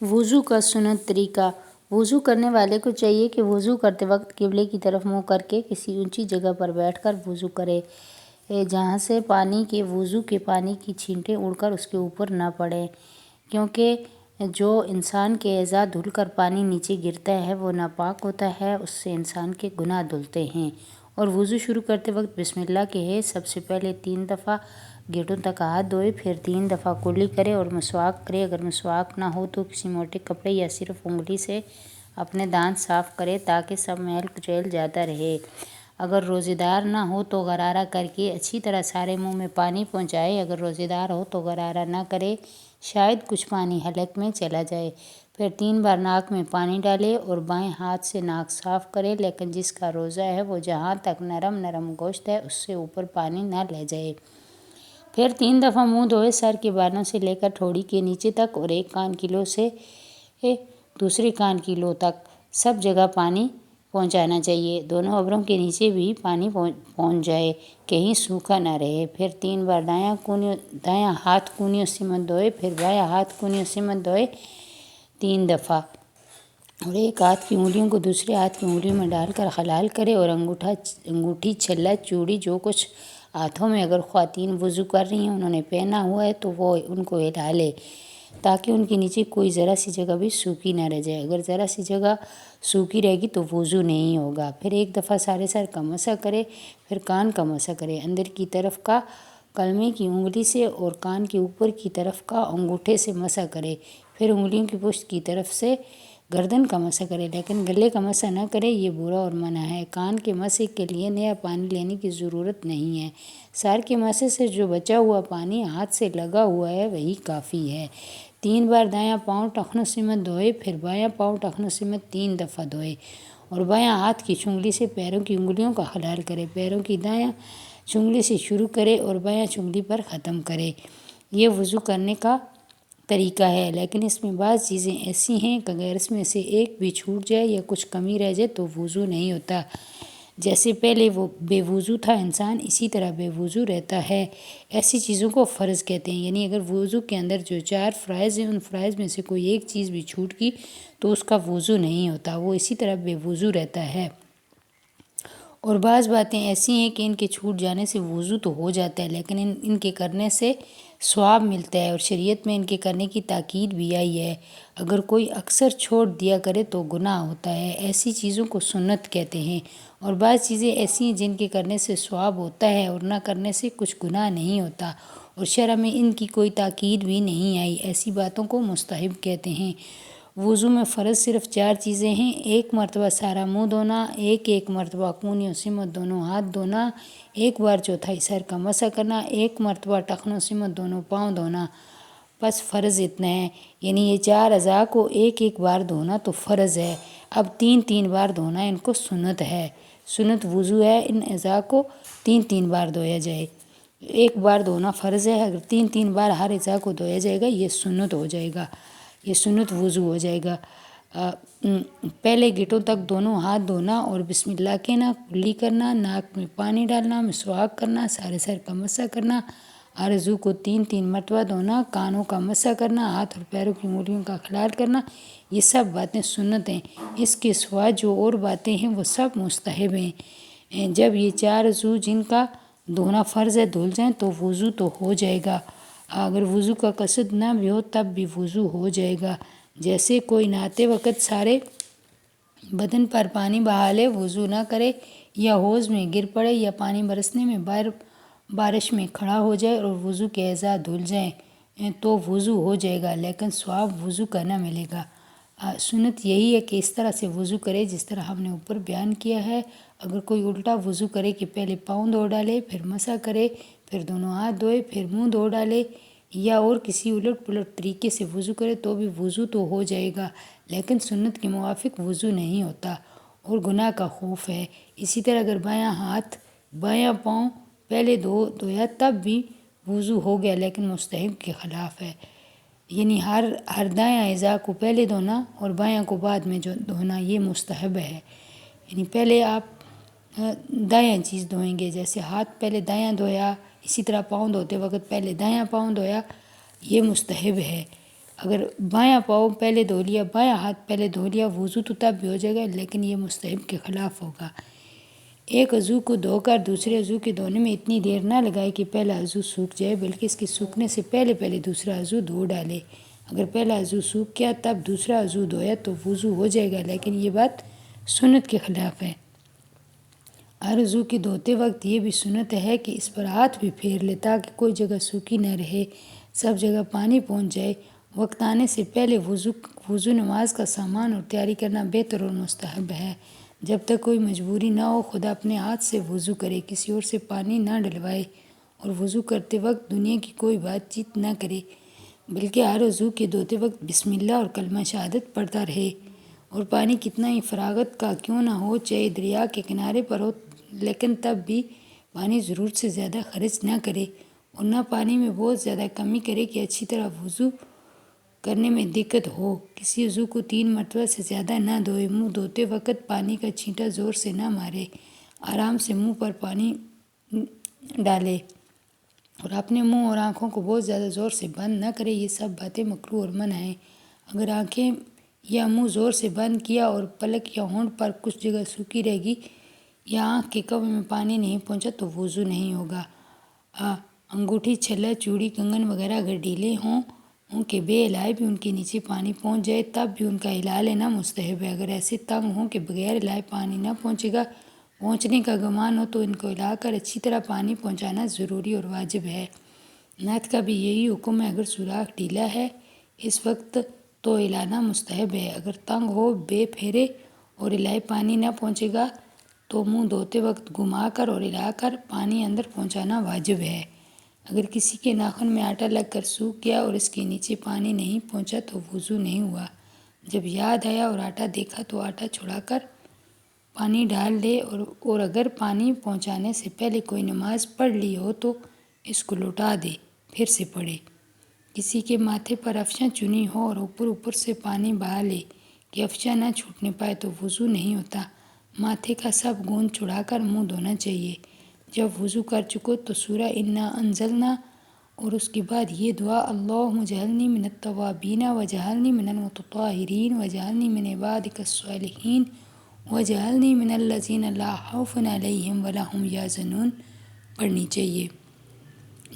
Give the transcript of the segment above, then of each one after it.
وضو کا سنت طریقہ۔ وضو کرنے والے کو چاہیے کہ وضو کرتے وقت قبلے کی طرف منہ کر کے کسی اونچی جگہ پر بیٹھ کر وضو کرے، جہاں سے وضو کے پانی کی چھینٹیں اڑ کر اس کے اوپر نہ پڑیں، کیونکہ جو انسان کے اعضاء دھل کر پانی نیچے گرتا ہے وہ ناپاک ہوتا ہے، اس سے انسان کے گناہ دھلتے ہیں۔ اور وضو شروع کرتے وقت بسم اللہ کہے، سب سے پہلے 3 دفعہ گھٹنوں تک ہاتھ دھوئے، پھر 3 دفعہ کلی کرے اور مسواک کرے۔ اگر مسواک نہ ہو تو کسی موٹے کپڑے یا صرف انگلی سے اپنے دانت صاف کرے تاکہ سب میل کچیل جاتا رہے۔ اگر روزے دار نہ ہو تو غرارہ کر کے اچھی طرح سارے منہ میں پانی پہنچائے۔ اگر روزے دار ہو تو غرارہ نہ کرے، شاید کچھ پانی حلق میں چلا جائے۔ پھر 3 بار ناک میں پانی ڈالے اور بائیں ہاتھ سے ناک صاف کرے، لیکن جس کا روزہ ہے وہ جہاں تک نرم گوشت ہے اس سے اوپر پانی نہ لے جائے۔ پھر 3 دفعہ منہ دھوئے، سر کے بالوں سے لے کر ٹھوڑی کے نیچے تک اور ایک کان کی لو سے دوسرے کان کی لو تک سب جگہ پانی پہنچانا چاہیے۔ دونوں ابروں کے نیچے بھی پانی پہنچ جائے، کہیں سوکھا نہ رہے۔ پھر 3 بار دایاں ہاتھ کونیوں سے منہ دھوئے، پھر بایاں ہاتھ کونیوں سے منہ دھوئے 3 دفعہ، اور ایک ہاتھ کی انگلیوں کو دوسرے ہاتھ کی انگلیوں میں ڈال کر حلال کرے اور انگوٹھی، چھلا، چوڑی جو کچھ ہاتھوں میں اگر خواتین وضو کر رہی ہیں انہوں نے پہنا ہوا ہے تو وہ ان کو ہلا لے تاکہ ان کے نیچے کوئی ذرا سی جگہ بھی سوکھی نہ رہ جائے۔ اگر ذرا سی جگہ سوکھی رہے گی تو وضو نہیں ہوگا۔ پھر 1 دفعہ سارے سر کا مسح کرے، پھر کان کا مسح کرے، اندر کی طرف کا کلمے کی انگلی سے اور کان کے اوپر کی طرف کا انگوٹھے سے مسح کرے، پھر انگلیوں کی پشت کی طرف سے گردن کا مسح کرے، لیکن گلے کا مسح نہ کرے، یہ برا اور منع ہے۔ کان کے مسح کے لیے نیا پانی لینے کی ضرورت نہیں ہے۔ سر کے مسح سے جو بچا ہوا پانی ہاتھ سے لگا ہوا ہے وہی کافی ہے۔ 3 بار دایاں پاؤں ٹخنوں سے منہ دھوئے، پھر بایاں پاؤں ٹخنوں سے منہ 3 دفعہ دھوئے اور بایاں ہاتھ کی چنگلی سے پیروں کی انگلیوں کا حلال کرے۔ پیروں کی دایاں چنگلی سے شروع کرے اور بایاں چنگلی پر ختم کرے۔ یہ وضو کرنے کا طریقہ ہے، لیکن اس میں بعض چیزیں ایسی ہیں کہ اگر اس میں سے ایک بھی چھوٹ جائے یا کچھ کمی رہ جائے تو وضو نہیں ہوتا۔ جیسے پہلے وہ بے وضو تھا انسان، اسی طرح بے وضو رہتا ہے۔ ایسی چیزوں کو فرض کہتے ہیں، یعنی اگر وضو کے اندر جو 4 فرائض ہیں ان فرائض میں سے کوئی ایک چیز بھی چھوٹ گئی تو اس کا وضو نہیں ہوتا، وہ اسی طرح بے وضو رہتا ہے۔ اور بعض باتیں ایسی ہیں کہ ان کے چھوٹ جانے سے وضو تو ہو جاتا ہے لیکن ان کے کرنے سے ثواب ملتا ہے، اور شریعت میں ان کے کرنے کی تاکید بھی آئی ہے۔ اگر کوئی اکثر چھوڑ دیا کرے تو گناہ ہوتا ہے، ایسی چیزوں کو سنت کہتے ہیں۔ اور بعض چیزیں ایسی ہیں جن کے کرنے سے ثواب ہوتا ہے اور نہ کرنے سے کچھ گناہ نہیں ہوتا، اور شرع میں ان کی کوئی تاکید بھی نہیں آئی، ایسی باتوں کو مستحب کہتے ہیں۔ وضو میں فرض صرف 4 چیزیں ہیں: 1 مرتبہ سارا منہ دھونا، 1 مرتبہ کونیوں سے منہ دونوں ہاتھ دھونا، 1 بار چوتھائی سر کا مسح کرنا، 1 مرتبہ ٹخنوں سے منہ دونوں پاؤں دھونا۔ بس فرض اتنا ہے، یعنی یہ 4 اعضاء کو 1 بار دھونا تو فرض ہے، اب 3 بار دھونا ان کو سنت ہے۔ سنت وضو ہے، ان اعضاء کو 3 بار دھویا جائے۔ 1 بار دھونا فرض ہے، اگر 3 بار ہر اعضاء کو دھویا جائے گا یہ سنت ہو جائے گا، یہ سنت وضو ہو جائے گا۔ پہلے گھٹنوں تک دونوں ہاتھ دھونا اور بسم اللہ کہنا، کلی کرنا، ناک میں پانی ڈالنا، مسواک کرنا، سارے سر کا مسح کرنا، ہر عضو کو 3 مرتبہ دھونا، کانوں کا مسح کرنا، ہاتھ اور پیروں کی انگلیوں کا حلال کرنا، یہ سب باتیں سنت ہیں۔ اس کے سوا جو اور باتیں ہیں وہ سب مستحب ہیں۔ جب یہ 4 عضو جن کا دھونا فرض ہے دھل جائیں تو وضو تو ہو جائے گا، اگر وضو کا قصد نہ بھی ہو تب بھی وضو ہو جائے گا۔ جیسے کوئی نہاتے وقت سارے بدن پر پانی بہا لے، وضو نہ کرے، یا حوض میں گر پڑے، یا پانی برسنے میں بارش میں کھڑا ہو جائے اور وضو کے اعضاء دھل جائیں تو وضو ہو جائے گا، لیکن ثواب وضو کا نہ ملے گا۔ سنت یہی ہے کہ اس طرح سے وضو کرے جس طرح ہم نے اوپر بیان کیا ہے۔ اگر کوئی الٹا وضو کرے کہ پہلے پاؤں دھو ڈالے، پھر مسح کرے، پھر دونوں ہاتھ دھوئے، پھر منہ دھو ڈالے، یا اور کسی الٹ پلٹ طریقے سے وضو کرے تو بھی وضو تو ہو جائے گا، لیکن سنت کے موافق وضو نہیں ہوتا اور گناہ کا خوف ہے۔ اسی طرح اگر بایاں پاؤں پہلے دھویا تب بھی وضو ہو گیا لیکن مستحب کے خلاف ہے، یعنی ہر دایاں اعضاء کو پہلے دھونا اور بایاں کو بعد میں دھونا، یہ مستحب ہے۔ یعنی پہلے آپ دایاں چیز دھوئیں گے، جیسے ہاتھ پہلے دایاں دھویا، اسی طرح پاؤں دھوتے وقت پہلے دایاں پاؤں دھویا، یہ مستحب ہے۔ اگر بایاں پاؤں پہلے دھو لیا، بایاں ہاتھ پہلے دھو لیا وضو تو تب بھی ہو جائے گا، لیکن یہ مستحب کے خلاف ہوگا۔ ایک عضو کو دھو کر دوسرے عضو کے دھونے میں اتنی دیر نہ لگائے کہ پہلا عضو سوکھ جائے، بلکہ اس کے سوکھنے سے پہلے دوسرا عضو دھو ڈالے۔ اگر پہلا عضو سوکھ گیا تب دوسرا عضو دھویا تو وضو ہو جائے گا، لیکن یہ بات سنت کے خلاف ہے۔ ہر عضو کے دھوتے وقت یہ بھی سنت ہے کہ اس پر ہاتھ بھی پھیر لے تاکہ کوئی جگہ سوکھی نہ رہے، سب جگہ پانی پہنچ جائے۔ وقت آنے سے پہلے وضو نماز کا سامان اور تیاری کرنا بہتر اور مستحب ہے۔ جب تک کوئی مجبوری نہ ہو خود اپنے ہاتھ سے وضو کرے، کسی اور سے پانی نہ ڈلوائے، اور وضو کرتے وقت دنیا کی کوئی بات چیت نہ کرے، بلکہ ہر عضو کے دھوتے وقت بسم اللہ اور کلمہ شہادت پڑھتا رہے۔ اور پانی کتنا ہی فراغت کا کیوں نہ ہو، چاہے دریا کے کنارے پر ہو، لیکن تب بھی پانی ضرورت سے زیادہ خرچ نہ کرے، اور نہ پانی میں بہت زیادہ کمی کرے کہ اچھی طرح وضو کرنے میں دقت ہو۔ کسی عضو کو 3 مرتبہ سے زیادہ نہ دھوئے۔ منہ دھوتے وقت پانی کا چھینٹا زور سے نہ مارے، آرام سے منہ پر پانی ڈالے، اور اپنے منہ اور آنکھوں کو بہت زیادہ زور سے بند نہ کرے۔ یہ سب باتیں مکروہ اور منع ہیں۔ اگر آنکھیں یا منہ زور سے بند کیا اور پلک یا ہونٹ پر کچھ جگہ سوکھی رہ گئی یا آنکھ کے کوے میں پانی نہیں پہنچا تو وضو نہیں ہوگا۔ انگوٹھی، چھلا، چوڑی، کنگن وغیرہ اگر ڈھیلے ہوں کہ بے ہلائے بھی ان کے نیچے پانی پہنچ جائے تب بھی ان کا ہلا لینا مستحب ہے۔ اگر ایسے تنگ ہوں کہ بغیر ہلائے پانی نہ پہنچنے کا گمان ہو تو ان کو ہلا کر اچھی طرح پانی پہنچانا ضروری اور واجب ہے۔ نعت کا بھی یہی حکم ہے۔ اگر سوراخ ڈھیلا ہے اس وقت تو ہلانا مستحب ہے۔ اگر تنگ ہو، بے پھیرے اور ہلائے پانی نہ پہنچے گا تو منہ دھوتے وقت گھما کر اور ہلا کر پانی اندر پہنچانا واجب ہے۔ اگر کسی کے ناخن میں آٹا لگ کر سوکھ گیا اور اس کے نیچے پانی نہیں پہنچا تو وضو نہیں ہوا۔ جب یاد آیا اور آٹا دیکھا تو آٹا چھڑا کر پانی ڈال دے، اور اگر پانی پہنچانے سے پہلے کوئی نماز پڑھ لی ہو تو اس کو لوٹا دے، پھر سے پڑھے۔ کسی کے ماتھے پر افشاں چنی ہو اور اوپر سے پانی بہا لے کہ افشاں نہ چھوٹنے پائے تو وضو نہیں ہوتا۔ ماتھے کا سب گوند چھڑا کر منہ دھونا چاہیے۔ جب وضو کر چکو تو سورہ انا انزلنا اور اس کے بعد یہ دعا: اللہم اجعلنی من التوابین واجعلنی من المتطہرین واجعلنی من عبادک الصالحین واجعلنی من الذین لا خوف علیہم ولا ھم یحزنون پڑھنی چاہیے۔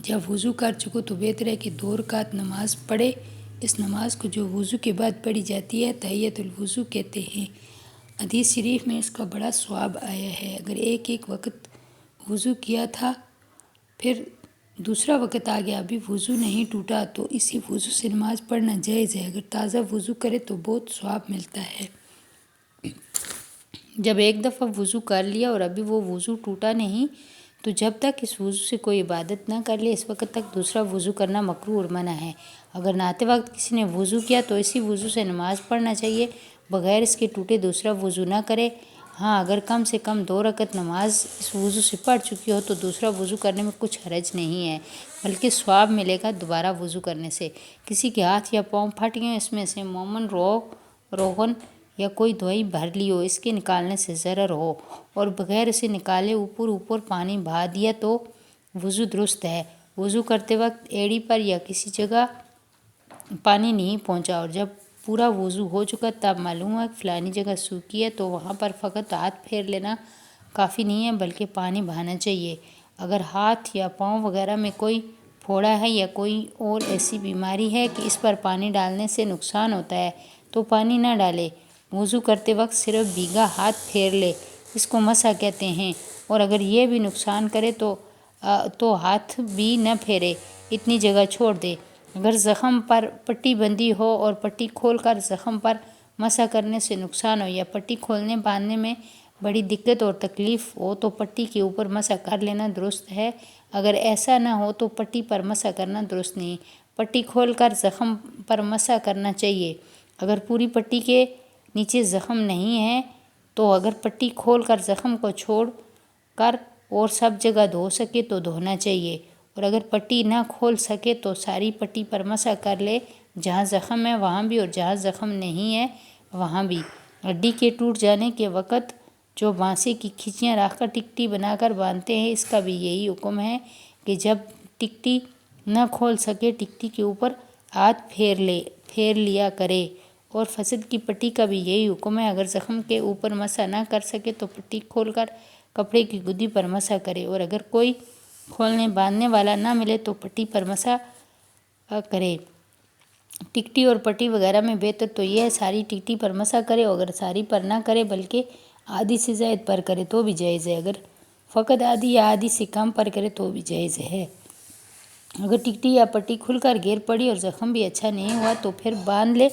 جب وضو کر چکو تو بہتر ہے کہ 2 رکعت نماز پڑھے۔ اس نماز کو جو وضو کے بعد پڑھی جاتی ہے تحیۃ الوضو کہتے ہیں۔ حدیث شریف میں اس کا بڑا ثواب آیا ہے۔ اگر ایک وقت وضو کیا تھا پھر دوسرا وقت آ گیا ابھی وضو نہیں ٹوٹا تو اسی وضو سے نماز پڑھنا جائز ہے۔ اگر تازہ وضو کرے تو بہت ثواب ملتا ہے۔ جب ایک دفعہ وضو کر لیا اور ابھی وہ وضو ٹوٹا نہیں تو جب تک اس وضو سے کوئی عبادت نہ کر لے اس وقت تک دوسرا وضو کرنا مکروہ اور منع ہے۔ اگر نہاتے وقت کسی نے وضو کیا تو اسی وضو سے نماز پڑھنا چاہیے، بغیر اس کے ٹوٹے دوسرا وضو نہ کرے۔ ہاں، اگر کم سے کم 2 رکعت نماز اس وضو سے پڑھ چکی ہو تو دوسرا وضو کرنے میں کچھ حرج نہیں ہے، بلکہ ثواب ملے گا دوبارہ وضو کرنے سے۔ کسی کے ہاتھ یا پاؤں پھٹ گئے، اس میں سے مومن روغن یا کوئی دوائی بھر لی ہو، اس کے نکالنے سے ضرر ہو اور بغیر اسے نکالے اوپر پانی بہا دیا تو وضو درست ہے۔ وضو کرتے وقت ایڑی پر یا کسی جگہ پانی نہیں پہنچا اور جب پورا وضو ہو چکا تب معلوم ہوا کہ فلانی جگہ سوکھی ہے تو وہاں پر فقط ہاتھ پھیر لینا کافی نہیں ہے بلکہ پانی بہانا چاہیے۔ اگر ہاتھ یا پاؤں وغیرہ میں کوئی پھوڑا ہے یا کوئی اور ایسی بیماری ہے کہ اس پر پانی ڈالنے سے نقصان ہوتا ہے تو پانی نہ ڈالے۔ وضو کرتے وقت صرف بھیگا ہاتھ پھیر لے، اس کو مسح کہتے ہیں، اور اگر یہ بھی نقصان کرے تو ہاتھ بھی نہ پھیرے، اتنی جگہ چھوڑ دے۔ اگر زخم پر پٹی بندھی ہو اور پٹی کھول کر زخم پر مسح کرنے سے نقصان ہو یا پٹی کھولنے باندھنے میں بڑی دقت اور تکلیف ہو تو پٹی کے اوپر مسح کر لینا درست ہے۔ اگر ایسا نہ ہو تو پٹی پر مسح کرنا درست نہیں، پٹی کھول کر زخم پر مسح کرنا چاہیے۔ اگر پوری پٹی کے نیچے زخم نہیں ہے تو اگر پٹی کھول کر زخم کو چھوڑ کر اور سب جگہ دھو سکے تو دھونا چاہیے، اور اگر پٹی نہ کھول سکے تو ساری پٹی پر مسح کر لے، جہاں زخم ہے وہاں بھی اور جہاں زخم نہیں ہے وہاں بھی۔ ہڈی کے ٹوٹ جانے کے وقت جو بانسے کی کھچیاں رکھ کر ٹکٹی بنا کر باندھتے ہیں اس کا بھی یہی حکم ہے کہ جب ٹکٹی نہ کھول سکے ٹکٹی کے اوپر ہاتھ پھیر لیا کرے۔ اور فصد کی پٹی کا بھی یہی حکم ہے، اگر زخم کے اوپر مسح نہ کر سکے تو پٹی کھول کر کپڑے کی گدی پر مسح کرے، اور اگر کوئی کھولنے باندھنے والا نہ ملے تو پٹی پر مسح کرے۔ ٹکٹی اور پٹی وغیرہ میں بہتر تو یہ ہے ساری ٹکٹی پر مسح کرے، اور اگر ساری پر نہ کرے بلکہ آدھی سے زائد پر کرے تو بھی جائز ہے، اگر فقط آدھی یا آدھی سے کم پر کرے تو بھی جائز ہے۔ اگر ٹکٹی یا پٹی کھل کر گر پڑی اور زخم بھی اچھا نہیں ہوا تو پھر باندھ لے،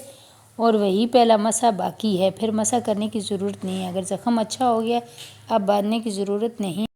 اور وہی پہلا مسح باقی ہے، پھر مسح کرنے کی ضرورت نہیں ہے۔ اگر زخم اچھا ہو گیا اب باندھنے کی ضرورت نہیں